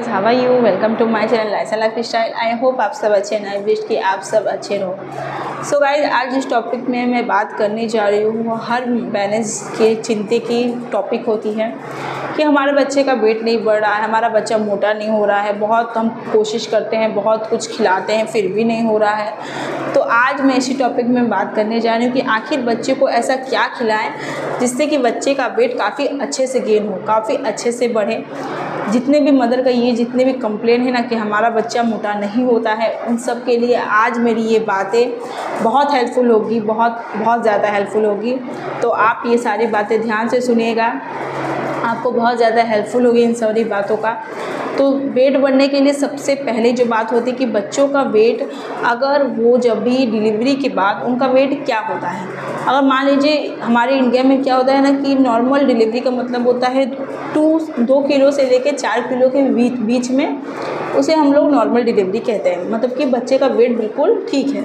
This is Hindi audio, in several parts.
How are you? Welcome to my channel Laisa lifestyle. I hope आप सब अच्छे हैं। आई विश कि आप सब अच्छे रहो। सो गाइज, आज जिस टॉपिक में मैं बात करने जा रही हूँ वो हर पेरेंट्स के चिंता की टॉपिक होती है कि हमारे बच्चे का वेट नहीं बढ़ रहा है, हमारा बच्चा मोटा नहीं हो रहा है। बहुत हम कोशिश करते हैं, बहुत कुछ खिलाते हैं, फिर भी नहीं हो रहा है। तो आज मैं इसी टॉपिक में बात करने जा रही हूँ कि आखिर बच्चे को ऐसा क्या खिलाएं जिससे कि बच्चे का वेट काफ़ी अच्छे से गेन हो, काफ़ी अच्छे से बढ़े। जितने भी मदर का ये जितने भी कंप्लेन है ना कि हमारा बच्चा मोटा नहीं होता है, उन सब के लिए आज मेरी ये बातें बहुत हेल्पफुल होगी, बहुत बहुत ज़्यादा हेल्पफुल होगी। तो आप ये सारी बातें ध्यान से सुनिएगा, आपको बहुत ज़्यादा हेल्पफुल होगी इन सारी बातों का। तो वेट बढ़ने के लिए सबसे पहले जो बात होती है कि बच्चों का वेट, अगर वो जब भी डिलीवरी के बाद उनका वेट क्या होता है। अगर मान लीजिए हमारे इंडिया में क्या होता है ना कि नॉर्मल डिलीवरी का मतलब होता है 2 किलो से लेकर 4 किलो के बीच में, उसे हम लोग नॉर्मल डिलीवरी कहते हैं। मतलब कि बच्चे का वेट बिल्कुल ठीक है।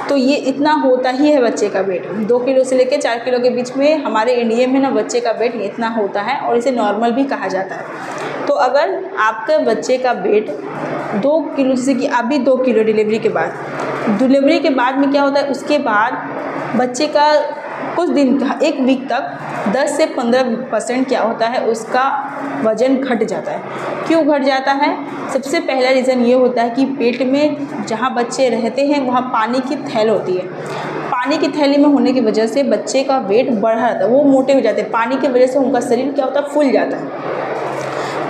तो ये इतना होता ही है बच्चे का वेट, 2 किलो से लेकर 4 किलो के बीच में हमारे इंडिया में ना बच्चे का वेट इतना होता है और इसे नॉर्मल भी कहा जाता है। तो अगर आपके बच्चे का वेट 2 किलो, जैसे कि अभी 2 किलो डिलीवरी के बाद में क्या होता है, उसके बाद बच्चे का कुछ दिन का 1 वीक तक 10 से 15% क्या होता है, उसका वज़न घट जाता है। क्यों घट जाता है? सबसे पहला रीज़न ये होता है कि पेट में जहाँ बच्चे रहते हैं वहाँ पानी की थैल होती है। पानी की थैली में होने की वजह से बच्चे का वेट बढ़ जाता है, वो मोटे हो जाते हैं। पानी की वजह से उनका शरीर क्या होता है, फूल जाता है।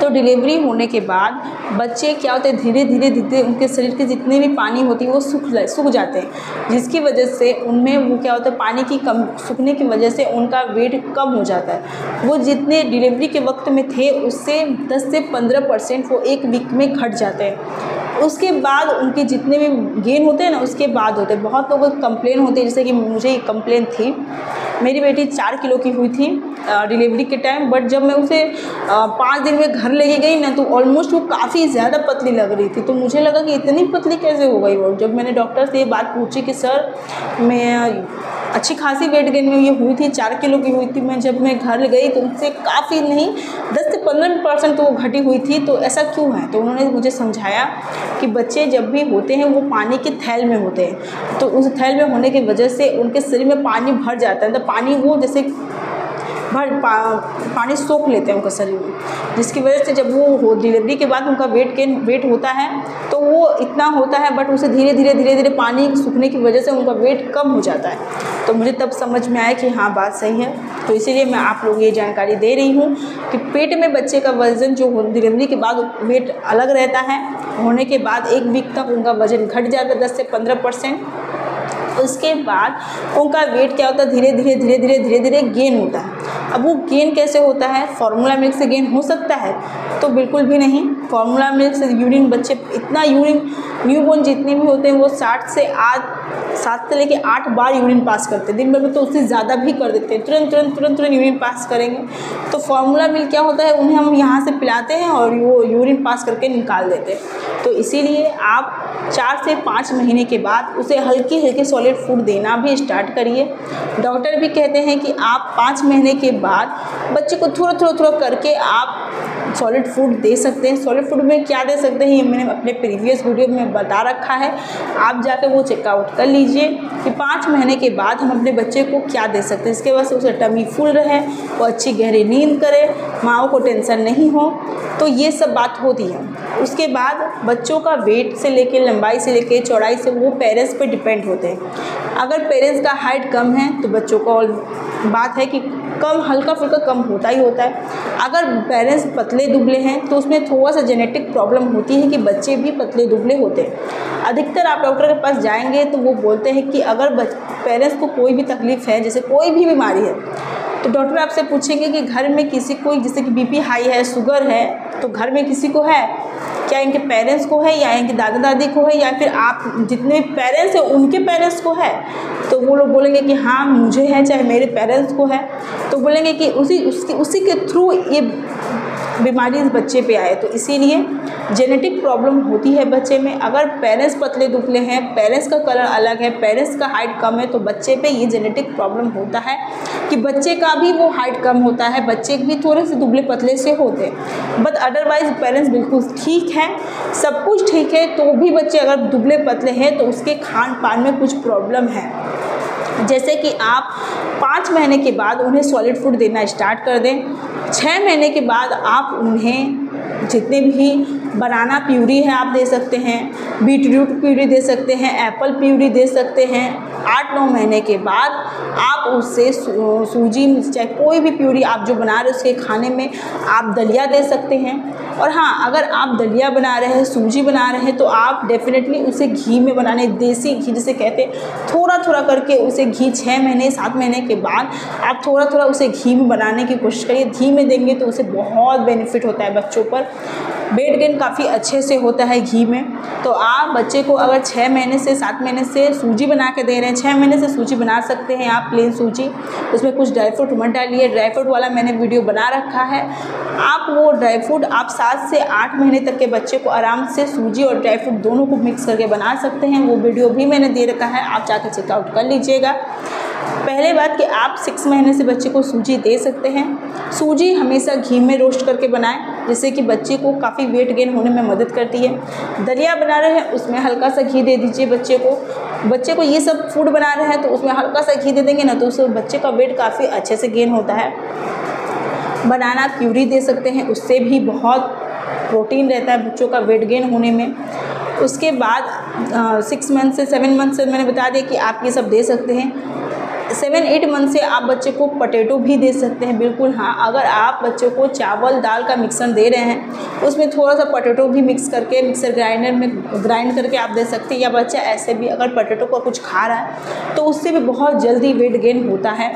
तो डिलीवरी होने के बाद बच्चे क्या होते हैं, धीरे धीरे उनके शरीर के जितने भी पानी होती है वो सूख जाते हैं, जिसकी वजह से उनमें वो क्या होता है, पानी की कम सूखने की वजह से उनका वेट कम हो जाता है। वो जितने डिलीवरी के वक्त में थे उससे 10 से 15% वो 1 वीक में घट जाते हैं। उसके बाद उनके जितने भी गेन होते हैं ना, उसके बाद होते हैं। बहुत लोगों को कंप्लेन होती है, जैसे कि मुझे एक कंप्लेन थी। मेरी बेटी 4 किलो की हुई थी डिलीवरी के टाइम, बट जब मैं उसे 5 दिन में घर लेके गई ना तो ऑलमोस्ट वो काफ़ी ज़्यादा पतली लग रही थी। तो मुझे लगा कि इतनी पतली कैसे हो गई वो। जब मैंने डॉक्टर से ये बात पूछी कि सर, मैं अच्छी खासी वेट गेन में ये हुई थी, 4 किलो की हुई थी, मैं जब मैं घर गई तो उससे काफ़ी नहीं 10 से 15% तो वो घटी हुई थी, तो ऐसा क्यों है? तो उन्होंने मुझे समझाया कि बच्चे जब भी होते हैं वो पानी के थैल में होते हैं, तो उस थैल में होने की वजह से उनके शरीर में पानी भर जाता है। तो पानी वो जैसे पानी सोख लेते हैं उनका शरीर में, जिसकी वजह से जब वो डिलीवरी के बाद उनका वेट होता है तो वो इतना होता है, बट उसे धीरे धीरे पानी सूखने की वजह से उनका वेट कम हो जाता है। तो मुझे तब समझ में आया कि हाँ, बात सही है। तो इसीलिए मैं आप लोग ये जानकारी दे रही हूँ कि पेट में बच्चे का वज़न जो डिलीवरी के बाद वेट अलग रहता है, होने के बाद 1 वीक तक उनका वज़न घट जाता है 10 से 15%। उसके बाद उनका वेट क्या होता है, धीरे धीरे गेन होता है। अब वो गेन कैसे होता है? फार्मूला मिल्क से गेन हो सकता है? तो बिल्कुल भी नहीं। फार्मूला मिल्क से यूरिन, बच्चे इतना यूरिन, न्यूबॉर्न जितने भी होते हैं वो 7 से लेके 8 बार यूरिन पास करते हैं दिन भर में, तो उससे ज़्यादा भी कर देते हैं। तुरंत यूरिन पास करेंगे। तो फार्मूला मिल्क क्या होता है, उन्हें हम यहाँ से पिलाते हैं और वो यूरिन पास करके निकाल देते हैं। तो इसीलिए आप 4 से 5 महीने के बाद उसे हल्की सॉलिड फूड देना भी स्टार्ट करिए। डॉक्टर भी कहते हैं कि आप 5 महीने के बाद बच्चे को थोड़ा करके आप सॉलिड फूड दे सकते हैं। सॉलिड फूड में क्या दे सकते हैं ये मैंने अपने प्रीवियस वीडियो में बता रखा है, आप जाकर वो चेकआउट कर लीजिए कि 5 महीने के बाद हम अपने बच्चे को क्या दे सकते हैं। इसके बाद से उसे टमी फुल रहे, वो अच्छी गहरी नींद करे, माँओं को टेंशन नहीं हो, तो ये सब बात होती है। उसके बाद बच्चों का वेट से लेके, लंबाई से लेके, चौड़ाई से वो पेरेंट्स पे डिपेंड होते हैं। अगर पेरेंट्स का हाइट कम है तो बच्चों को बात है कि कम, हल्का फुल्का कम होता ही होता है। अगर पेरेंट्स पतले दुबले हैं तो उसमें थोड़ा सा जेनेटिक प्रॉब्लम होती है कि बच्चे भी पतले दुबले होते हैं। अधिकतर आप डॉक्टर के पास जाएंगे तो वो बोलते हैं कि अगर पेरेंट्स को कोई भी तकलीफ है, जैसे कोई भी बीमारी है, तो डॉक्टर आपसे पूछेंगे कि घर में किसी को, जैसे कि बीपी हाई है, शुगर है, तो घर में किसी को है क्या? इनके पेरेंट्स को है या इनके दादा दादी को है या फिर आप जितने पेरेंट्स हैं उनके पेरेंट्स को है? तो वो लोग बोलेंगे कि हाँ मुझे है, चाहे मेरे पेरेंट्स को है। तो बोलेंगे कि उसी के थ्रू ये बीमारी इस बच्चे पे आए। तो इसीलिए जेनेटिक प्रॉब्लम होती है बच्चे में। अगर पेरेंट्स पतले दुबले हैं, पेरेंट्स का कलर अलग है, पेरेंट्स का हाइट कम है, तो बच्चे पे ये जेनेटिक प्रॉब्लम होता है कि बच्चे का भी वो हाइट कम होता है, बच्चे भी थोड़े से दुबले पतले से होते हैं। बट अदरवाइज पेरेंट्स बिल्कुल ठीक है, सब कुछ ठीक है, तो भी बच्चे अगर दुबले पतले हैं तो उसके खान पान में कुछ प्रॉब्लम है। जैसे कि आप 5 महीने के बाद उन्हें सॉलिड फूड देना स्टार्ट कर दें। 6 महीने के बाद आप उन्हें जितने भी बनाना प्यूरी है आप दे सकते हैं, बीटरूट प्यूरी दे सकते हैं, एप्पल प्यूरी दे सकते हैं। 8-9 महीने के बाद आप उससे सूजी, चाहे कोई भी प्यूरी आप जो बना रहे हो उसके खाने में आप दलिया दे सकते हैं। और हाँ, अगर आप दलिया बना रहे हैं, सूजी बना रहे हैं, तो आप डेफिनेटली उसे घी में बनाने, देसी घी जिसे कहते हैं, थोड़ा थोड़ा करके उसे घी 6 महीने 7 महीने के बाद आप थोड़ा थोड़ा उसे घी में बनाने की कोशिश करिए। घी में देंगे तो उसे बहुत बेनिफिट होता है बच्चों पर, वेट गेन काफ़ी अच्छे से होता है घी में। तो आप बच्चे को अगर 6 महीने से 7 महीने से सूजी बना के दे रहे हैं, 6 महीने से सूजी बना सकते हैं आप, प्लेन सूजी, उसमें कुछ ड्राई फ्रूट मत डालिए। ड्राई फ्रूट वाला मैंने वीडियो बना रखा है, आप वो ड्राई फ्रूट आप 7 से 8 महीने तक के बच्चे को आराम से सूजी और ड्राई फ्रूट दोनों को मिक्स करके बना सकते हैं। वो वीडियो भी मैंने दे रखा है, आप जाकर चेकआउट कर लीजिएगा। पहले बात कि आप 6 महीने से बच्चे को सूजी दे सकते हैं। सूजी हमेशा घी में रोस्ट करके बनाएं, जिससे कि बच्चे को काफ़ी वेट गेन होने में मदद करती है। दलिया बना रहे हैं उसमें हल्का सा घी दे दीजिए बच्चे को ये सब फूड बना रहे हैं तो उसमें हल्का सा घी दे देंगे ना, तो उससे बच्चे का वेट काफ़ी अच्छे से गेन होता है। बनाना प्यूरी दे सकते हैं, उससे भी बहुत प्रोटीन रहता है बच्चों का वेट गेन होने में। उसके बाद 6 मंथ से 7 मंथ से मैंने बता दिया कि आप ये सब दे सकते हैं। 7-8 मंथ से आप बच्चे को पोटैटो भी दे सकते हैं, बिल्कुल हाँ। अगर आप बच्चे को चावल दाल का मिक्सर दे रहे हैं, उसमें थोड़ा सा पोटैटो भी मिक्स करके मिक्सर ग्राइंडर में ग्राइंड करके आप दे सकते हैं। या बच्चा ऐसे भी अगर पोटैटो का कुछ खा रहा है तो उससे भी बहुत जल्दी वेट गेन होता है।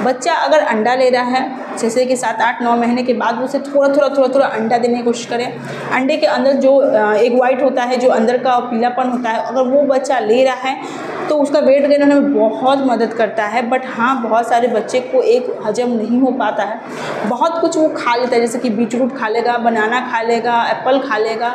बच्चा अगर अंडा ले रहा है, जैसे कि 7-8-9 महीने के बाद उसे थोड़ा थोड़ा अंडा देने की कोशिश करें। अंडे के अंदर जो एग वाइट होता है, जो अंदर का पीलापन होता है, अगर वो बच्चा ले रहा है तो उसका वेट गेन होने में बहुत मदद करता है। बट हाँ, बहुत सारे बच्चे को एक हजम नहीं हो पाता है, बहुत कुछ वो खा लेता है, जैसे कि बीटरूट खा लेगा, बनाना खा लेगा, एप्पल खा लेगा,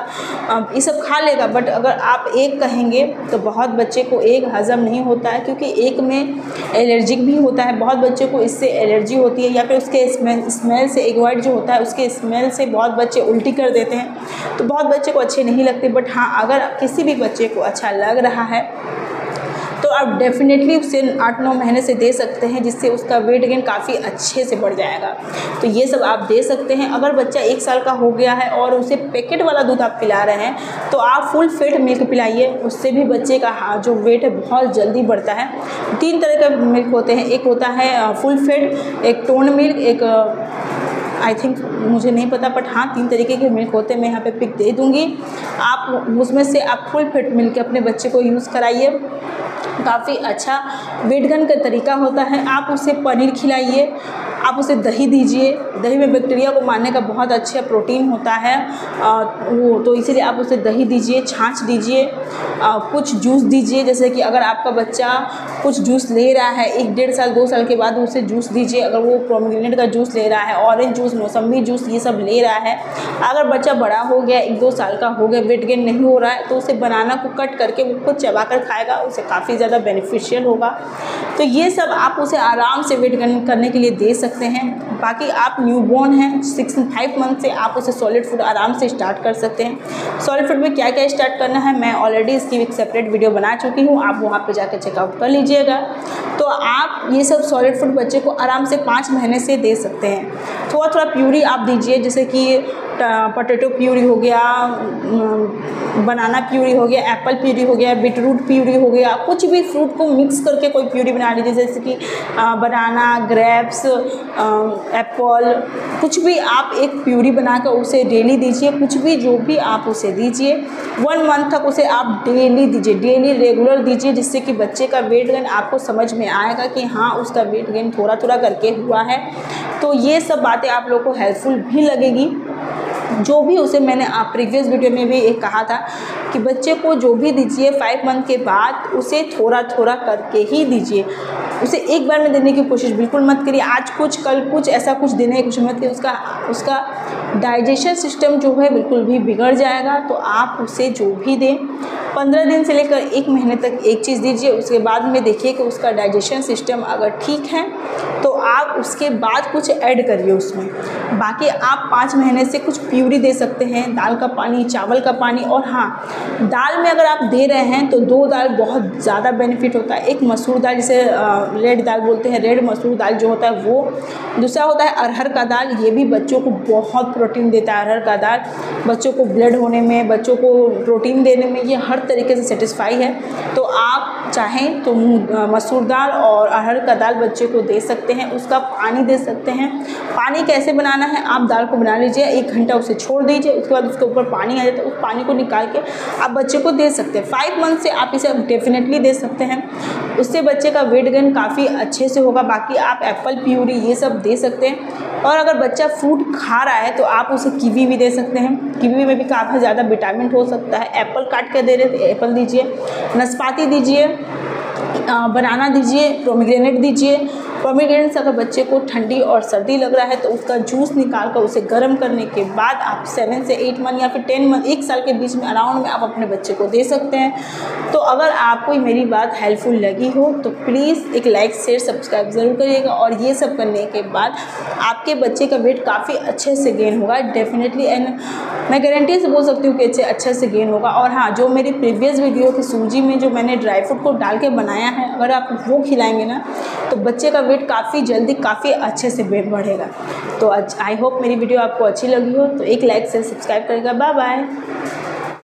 ये सब खा लेगा। बट अगर आप एक कहेंगे तो बहुत बच्चे को एक हजम नहीं होता है, क्योंकि एक में एलर्जिक भी होता है। बहुत बच्चे को इससे एलर्जी होती है, या फिर उसके स्मेल से, एग वाइट जो होता है उसके स्मेल से बहुत बच्चे उल्टी कर देते हैं, तो बहुत बच्चे को अच्छे नहीं लगते। बट हाँ, अगर किसी भी बच्चे को अच्छा लग रहा है तो आप डेफिनेटली उसे 8-9 महीने से दे सकते हैं, जिससे उसका वेट गेन काफ़ी अच्छे से बढ़ जाएगा। तो ये सब आप दे सकते हैं। अगर बच्चा 1 साल का हो गया है और उसे पैकेट वाला दूध आप पिला रहे हैं तो आप फुल फेट मिल्क पिलाइए, उससे भी बच्चे का जो वेट है बहुत जल्दी बढ़ता है। 3 तरह का मिल्क होते हैं, एक होता है फुल फेट, एक टोन मिल्क, एक आई थिंक मुझे नहीं पता, बट हाँ 3 तरीके के मिल्क होते हैं। मैं यहाँ पे पिक दे दूँगी, आप उसमें से आप फुल फेट मिल्क अपने बच्चे को यूज़ कराइए। काफ़ी अच्छा वेट गेन का तरीका होता है। आप उसे पनीर खिलाइए, आप उसे दही दीजिए, दही में बैक्टीरिया को मारने का बहुत अच्छा प्रोटीन होता है, वो तो इसीलिए आप उसे दही दीजिए, छाछ दीजिए, कुछ जूस दीजिए। जैसे कि अगर आपका बच्चा कुछ जूस ले रहा है 1-1.5 साल 2 साल के बाद उसे जूस दीजिए। अगर वो पोमेग्रेनेट का जूस ले रहा है, ऑरेंज जूस, मौसम्बी जूस, ये सब ले रहा है। अगर बच्चा बड़ा हो गया, 1-2 साल का हो गया, वेट गेन नहीं हो रहा है, तो उसे बनाना को कट करके वो खुद चबा कर खाएगा, उसे काफ़ी ज़्यादा बेनिफिशियल होगा। तो ये सब आप उसे आराम से वेट गेन करने के लिए दे सकते हैं। बाकी आप न्यूबॉर्न हैं, 6-5 मंथ से आप उसे सॉलिड फूड आराम से स्टार्ट कर सकते हैं। सॉलिड फूड में क्या क्या स्टार्ट करना है मैं ऑलरेडी इसकी एक सेपरेट वीडियो बना चुकी हूँ, आप वहाँ पे जाकर चेकआउट कर लीजिएगा। तो आप ये सब सॉलिड फूड बच्चे को आराम से 5 महीने से दे सकते हैं। थोड़ा थोड़ा प्यूरी आप दीजिए, जैसे कि पोटैटो प्यूरी हो गया, बनाना प्यूरी हो गया, एप्पल प्यूरी हो गया, बीटरूट प्यूरी हो गया, कुछ भी फ्रूट को मिक्स करके कोई प्यूरी बना लीजिए, जैसे कि बनाना, ग्रेप्स, एप्पल, कुछ भी आप एक प्यूरी बनाकर उसे डेली दीजिए। कुछ भी जो भी आप उसे दीजिए, 1 मंथ तक उसे आप डेली दीजिए, डेली रेगुलर दीजिए, जिससे कि बच्चे का वेट गेन आपको समझ में आएगा कि हाँ उसका वेट गेन थोड़ा थोड़ा करके हुआ है। तो ये सब बातें आप लोग को हेल्पफुल भी लगेगी। जो भी उसे मैंने प्रीवियस वीडियो में भी एक कहा था कि बच्चे को जो भी दीजिए 5 मंथ के बाद उसे थोड़ा थोड़ा करके ही दीजिए, उसे एक बार में देने की कोशिश बिल्कुल मत करिए। आज कुछ कल कुछ ऐसा कुछ देने की कोशिश मत करिए, उसका डाइजेशन सिस्टम जो है बिल्कुल भी बिगड़ जाएगा। तो आप उसे जो भी दें 15 दिन से लेकर 1 महीने तक एक चीज़ दीजिए, उसके बाद में देखिए कि उसका डाइजेशन सिस्टम अगर ठीक है तो आप उसके बाद कुछ ऐड करिए उसमें। बाकी आप 5 महीने से कुछ प्यूरी दे सकते हैं, दाल का पानी, चावल का पानी। और हाँ, दाल में अगर आप दे रहे हैं तो 2 दाल बहुत ज़्यादा बेनिफिट होता है। एक मसूर दाल, जिसे रेड दाल बोलते हैं, रेड मसूर दाल जो होता है वो। दूसरा होता है अरहर का दाल, ये भी बच्चों को बहुत प्रोटीन देता है। अरहर का दाल बच्चों को ब्लड होने में, बच्चों को प्रोटीन देने में ये हर तरीके से सेटिस्फाई है। तो आप चाहें तो मसूर दाल और अरहर का दाल बच्चे को दे सकते हैं। उसका पानी दे सकते हैं। पानी कैसे बनाना है, आप दाल को बना लीजिए, 1 घंटा उसे छोड़ दीजिए, उसके बाद उसके ऊपर पानी आ जाता है, उस पानी को निकाल के आप बच्चे को दे सकते हैं। 5 मंथ से आप इसे डेफिनेटली दे सकते हैं। उससे बच्चे का वेट गेन काफ़ी अच्छे से होगा। बाकी आप एप्पल प्यूरी ये सब दे सकते हैं। और अगर बच्चा फ्रूट खा रहा है तो आप उसे कीवी भी दे सकते हैं। कीवी में भी काफ़ी ज़्यादा विटामिन हो सकता है। एप्पल काट कर दे रहे तो एप्पल दीजिए, नाशपाती दीजिए, बनाना दीजिए, पोमीग्रेनेट दीजिए। पोमीग्रेनेट से अगर बच्चे को ठंडी और सर्दी लग रहा है तो उसका जूस निकाल कर उसे गर्म करने के बाद आप 7 से 8 मंथ या फिर 10 मंथ, 1 साल के बीच में अराउंड में आप अपने बच्चे को दे सकते हैं। तो अगर आपको मेरी बात हेल्पफुल लगी हो तो प्लीज़ एक लाइक, शेयर, सब्सक्राइब ज़रूर करिएगा। और ये सब करने के बाद आपके बच्चे का वेट काफ़ी अच्छे से गेन होगा डेफिनेटली। एंड मैं गारंटी से बोल सकती हूँ कि अच्छे से गेन होगा। और हाँ, जो मेरी प्रीवियस वीडियो की सूजी में जो मैंने ड्राई फ्रूट को डाल के बनाया है, अगर आप वो खिलाएंगे ना तो बच्चे का वेट काफ़ी जल्दी, काफ़ी अच्छे से वेट बढ़ेगा। तो आई होप मेरी वीडियो आपको अच्छी लगी हो। तो एक लाइक से सब्सक्राइब करेगा। Bye bye.